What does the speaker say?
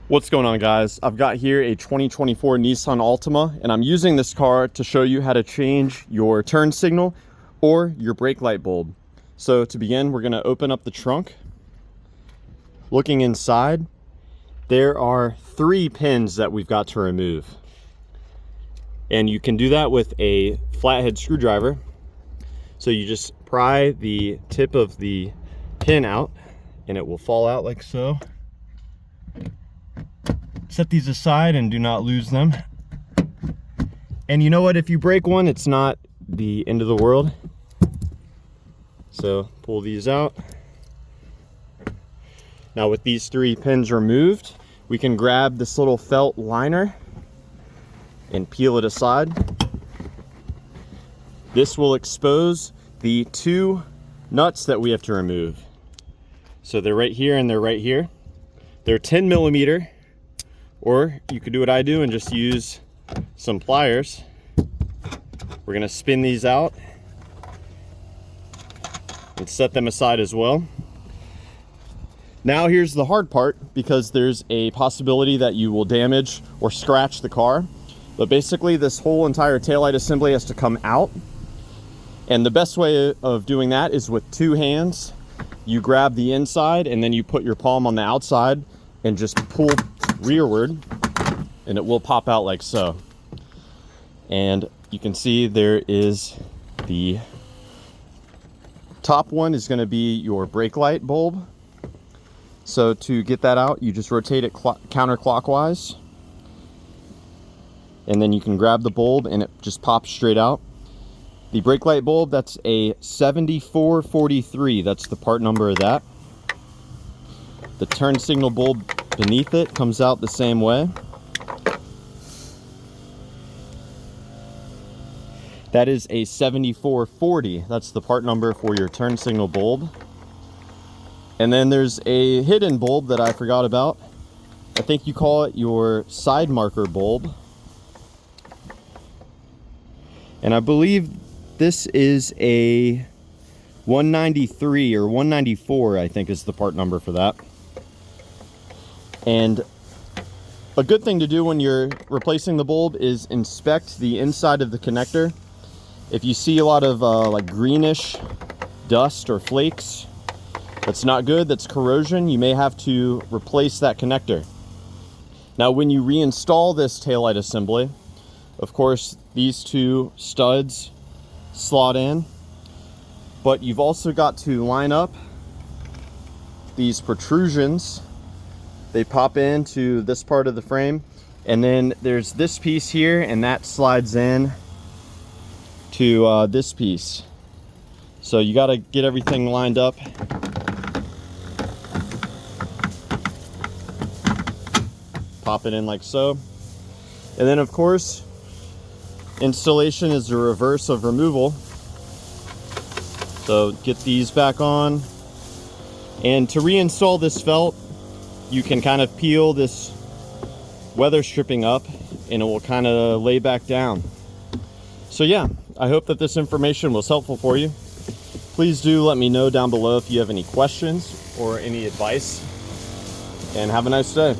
What's going on, guys? I've got here a 2024 Nissan Altima, and I'm using this car to show you how to change your turn signal or your brake light bulb. So to begin, we're going to open up the trunk. Looking inside, there are 3 pins that we've got to remove. And you can do that with a flathead screwdriver. So you just pry the tip of the pin out and it will fall out like so. Set these aside and do not lose them. And you know what? If you break one, it's not the end of the world. So pull these out. Now with these 3 pins removed, we can grab this little felt liner and peel it aside. This will expose the 2 nuts that we have to remove. So they're right here and they're right here. They're 10 millimeter. Or you could do what I do and just use some pliers. We're gonna spin these out and set them aside as well. Now here's the hard part, because there's a possibility that you will damage or scratch the car. But basically this whole entire taillight assembly has to come out. And the best way of doing that is with 2 hands. You grab the inside and then you put your palm on the outside and just pull rearward, and it will pop out like so. And you can see there is the top one is going to be your brake light bulb. So to get that out, you just rotate it counterclockwise, and then you can grab the bulb and it just pops straight out. The brake light bulb, that's a 7443. That's the part number of that. The turn signal bulb beneath it comes out the same way. That is a 7440. That's the part number for your turn signal bulb. And then there's a hidden bulb that I forgot about. I think you call it your side marker bulb. And I believe this is a 193 or 194, I think is the part number for that. And a good thing to do when you're replacing the bulb is inspect the inside of the connector. If you see a lot of like greenish dust or flakes, that's not good, that's corrosion. You may have to replace that connector. Now when you reinstall this taillight assembly, of course these 2 studs slot in, but you've also got to line up these protrusions. They pop into this part of the frame, and then there's this piece here, and that slides in to this piece. So you got to get everything lined up. Pop it in like so. And then of course, installation is the reverse of removal. So get these back on. And to reinstall this felt, you can kind of peel this weather stripping up and it will kind of lay back down. So yeah, I hope that this information was helpful for you. Please do let me know down below if you have any questions or any advice, and have a nice day.